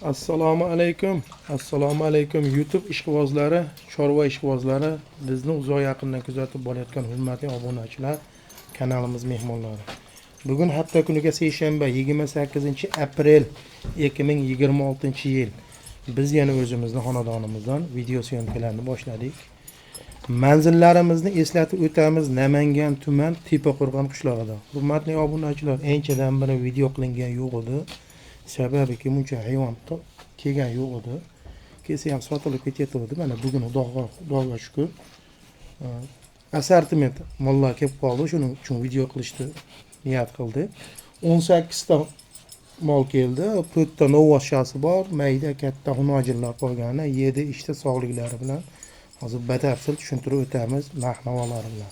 Assalomu alaykum. Assalomu alaykum YouTube ishqibozlari, chorva ishqibozlari, bizni uzoq yaqindan kuzatib bolayotgan hurmatli obunachilar, kanalimiz mehmonlari. Bugun hafta kuniga seshanba 28-aprel 2026-yil. Biz yana o'zimizning xonadonimizdan video syomkalarini boshladik. Manzillarimizni eslatib o'tamiz. Namangan tuman Tepaqo'rg'on qishlog'ida. Hurmatli obunachilar, anchadan beri video qilingan yo'q edi. Sababi ki buncha hayvon kelgan yo'q edi. Kelsa ham sotilib ketyapti. Mana bugun Xudoga shukr. Assortiment mollar kelib qoldi. Shuning uchun video qilishni niyat qildik. 18 ta mol keldi. 4 ta novvoshasi bor. Mayda katta xunojillar qolgani, 7 ishda sog'liklari bilan hozir batafsil tushuntirib o'tamiz narx-navolari bilan.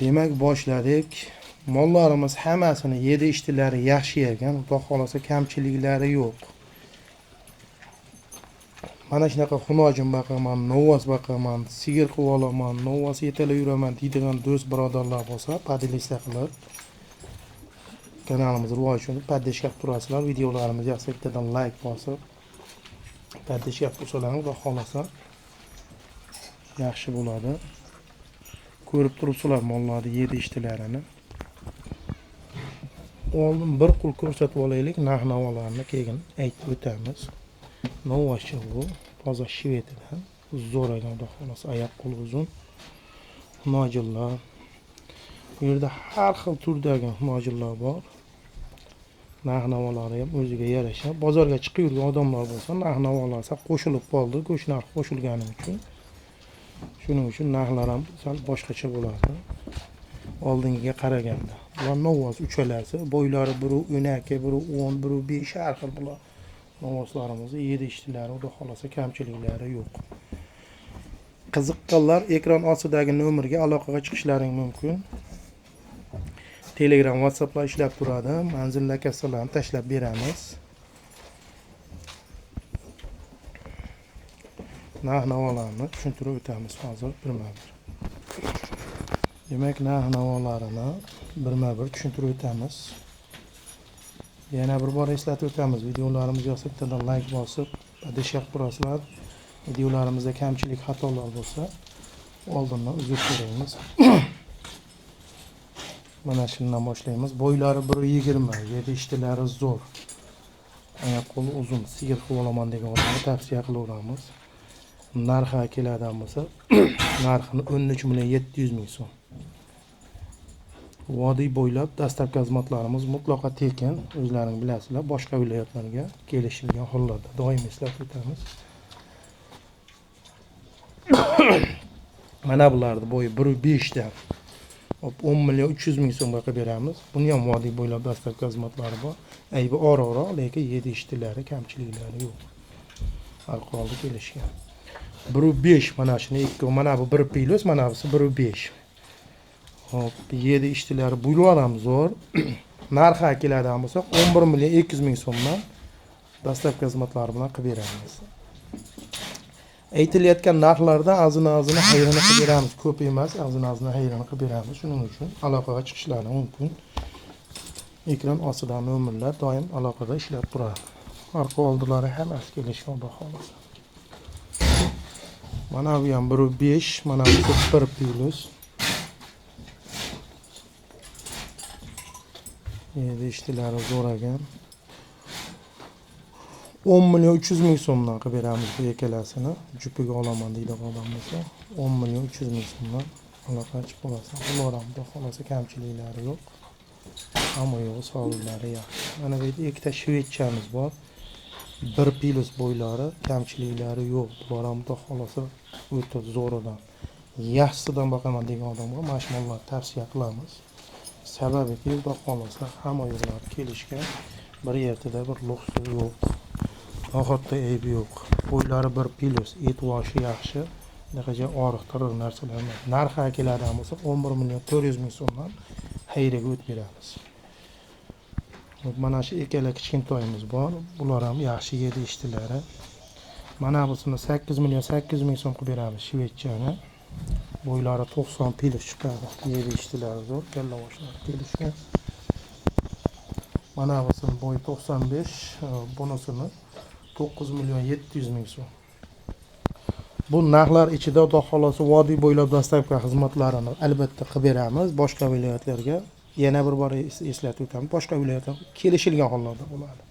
Demak, boshladik. Mollarimiz hammasini 7 ishtilari yaxshi ekan, xudo xolasa kamchiliklari yo'q. Mana shunaqa xunojim baqaman, novvos baqaman, sigir qilib olaman, novvos yetalab yuraman deydigan do'st birodarlar bo'lsa, podpis qilib kanalimiz rivoji uchun podpis qilib turasizlar. Videolarimiz yoqsa bittadan like bosib podpis qilib tursalar, xudo xolasa yaxshi bo'ladi. Ko'rib turibsizlar mollarni 7 ishtilarini. Oldin bir qul ko'rsatib olaylik, narx-navolarni keyin aytib o'tamiz. Novvoshi bu, toza shvetidan, zo'r ekan, xudo xolasa oyoq qo'li uzun. Nojillar. Bu yerda har xil turdagi nojillar bor. Narx-navolari ham o'ziga yarasha. Bozorga chiqib yurgan odamlar bo'lsa, narx-navolar qo'shilib qoldi, go'sht narxi qo'shilgani uchun. Shuning uchun narxlar ham sal boshqacha bo'ladi. Oldingiga qaraganda. Bular novvos uchalasi, bo'ylari biri 12, biri 10, biri 5 har xil bular. Novvoslarimiz 7 ishtilari, xudo xolasa kamchiliklari yo'q. Qiziqqanlar ekran ostidagi nomerga aloqaga chiqishlaring mumkin. Telegram, WhatsApplar ishlab turadi. Manzil lokatsiyalarini tashlab beramiz. Narx-navolarni tushuntirib o'tamiz hozir birma-bir. Demak, narx-navolarini birma-bir tushuntirib o'tamiz. Yana bir bor eslatib o'tamiz. Videolarimiz yoqsa bittadan like bosib, podpis qilib turasizlar. Videolarimizda kamchilik, xatolar bo'lsa, oldindan uzr so'raymiz. Mana shundan boshlaymiz. Bo'ylari 1.20, 7 ishtilari zo'r. Oyoq qo'li uzun, sigir qilib olaman degan odamga tavsiya qilaveramiz. Narxi keladigan bo'lsa, narxini 13.700.000 so'm. Vodiy bo'ylab dastlabki xizmatlarimiz mutlaqo tekin, o'zlaring bilasizlar, boshqa viloyatlarga kelishilgan hollarda doim eslatib o'tamiz. Mana bularni bo'yi 1.5 dan 10.300.000 so'mga qilib beramiz. Buni ham vodiy bo'ylab dastlabki xizmatlari bor. Aybi ora-ora, lekin 7 ishtilari, kamchiliklari yo'q. Alqoldi kelishgan. 1.5 mana shuni 2, mana bu 1 pilos, mana bu 1.5. Hop, 7 ishtilari buylar ham zo'r. Narxi keladigan bo'lsa 11.200.000 so'mdan dastlabki xizmatlar bilan qilib beramiz. Aytilayotgan narxlarda azini hayrini qilib beramiz. Ko'p emas, azini hayrini qilib beramiz. Shuning uchun aloqaga chiqishlari mumkin. Ekran ostidagi nomerlar doim aloqada ishlab turadi. Orqa oldilari hammasi kelishgan baholasa. Mana bu ham 1.5, mana bu 1 pilos. 7 ishtilari zo'r ekan. 10.300.000 so'mdan qilib beramiz bu ikkalasini. Jupiga olaman deydigan odam bo'lsa, 10.300.000 so'mdan aloqa chiqib olasiz. Bular ham xudo xolasa kamchiliklari yo'q. Hamma yo'q, sog'liklari yaxshi. Mana bu yerda ikkita shvetchamiz bor. 1 pilos bo'ylari, kamchiliklari yo'q. Bular ham xudo xolasa o'ta zo'ridan. Yaxshisidan boqaman degan odamga mashmollar tavsiya qilamiz. Sababi ki, xudo xolasa hamma yo'llar kelishgan. Bir yerda bir luxsi yo'q. Oxatda aybi yo'q. Bo'ylari 1 pilos, etvoshi yaxshi. Naqaja oriqtirur narsalar emas. Narxi keladigan bo'lsa 11.400.000 so'mdan hayriga o'tib beramiz. Mana shu ikkala kichkintoyimiz bor. Bular ham yaxshi 7 ishtilari. Mana busini 8.800.000 so'm qilib beramiz shvechchani. Bo'ylari 90 pilos chiqadi. 7 ishtilari zo'r, kalla boshlari kelishgan. Mana bunun boyu 95, bunusini 9 milyon 700 ming so'm. Bu narxlar ichida Xudo xolasa vodiy bo'ylab dastlabki xizmatlarini albatta qilib beramiz. Boshqa viloyatlarga yana bir bor eslatib o'tamiz. Boshqa viloyatlar kelishilgan hollarda bo'ladi.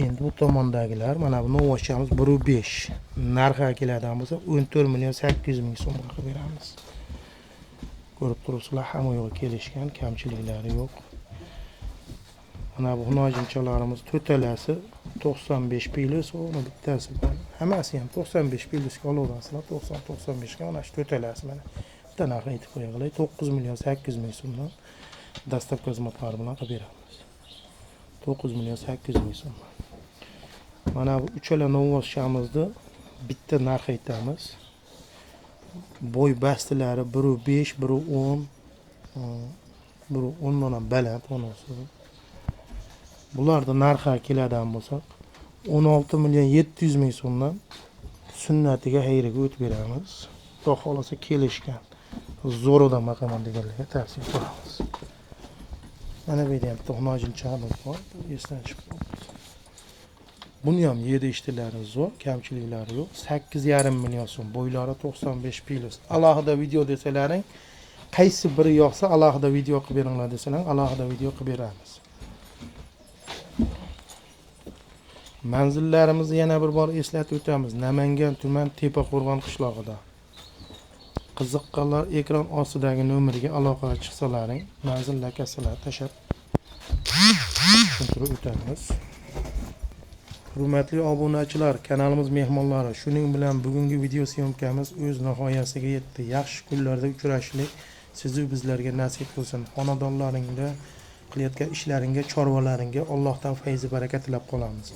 Endi bu tomondagilar mana bu novvochamiz 1.5. Narxi keladigan bo'lsa 14 milyon 800 ming so'mga qilib beramiz. Ko'rib turibsizlar, hamma yo'q kelishgan, kamchiliklari yo'q. Mana bu nojinchalarimiz to'talasi 95 pilis, uni bittasi bor. Hammasi ham 95 pilisga olaverasizlar. 90-95 ga mana shu to'talasi mana. Bitta narxi aytib qo'yaylik, 9 milyon 800 ming so'mdan dastlabki xizmatlari bilan qilib beramiz. 9 milyon 800 ming so'm. Mana bu uchala novvochamizni bitta narx aytamiz. Boy bastilari 1.5, 1.10, 1.10 dan baland onasi. Bularda narxi keladigan bo'lsak 16 milyon 700 ming so'mdan sunnatiga xayriga o'tib beramiz. Xudo xolasa kelishgan. Zo'ridan maqaman deganlarga tavsiya qilamiz. Mana bu yerda ham bitta nojinchamiz bor. Esdan chiqib qoldi. Buni ham yedi ishtilari zo'r, kamchiliklari yo'q. 8,5 million so'm, bo'ylari 95 pilis. Alohida video desalaring, qaysi biri yoqsa alohida video qilib beringlar desalar, alohida video qilib beramiz. Manzillarimizni yana bir bor eslatib o'tamiz. Namangan tuman Tepaqo'rg'on qishlog'ida. Qiziqqanlar ekran ostidagi nomerga aloqaga chiqsalaring, manzil lokasiyalar tashab tushuntirib o'tamiz. Hurmatli obunachilar, kanalimiz mehmonlari, shuning bilan bugungi video syomkamiz o'z nihoyasiga yetdi. Yaxshi kunlarda uchrashlik sizu bizlarga nasib qilsin. Xonadonlaringda qilayotgan ishlaringga, chorvalaringga Allohdan fayzi baraka tilab qolamiz.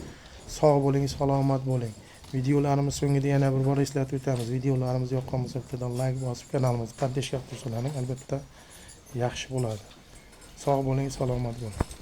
Sog' bo'ling, salomat bo'ling. Videolarimiz so'ngida yana bir bor eslatib o'tamiz. Videolarimiz yoqqan bo'lsa, bittadan like bosib kanalimizni qadrlashga tursalar albatta yaxshi bo'ladi. Sog' bo'ling, salomat bo'ling.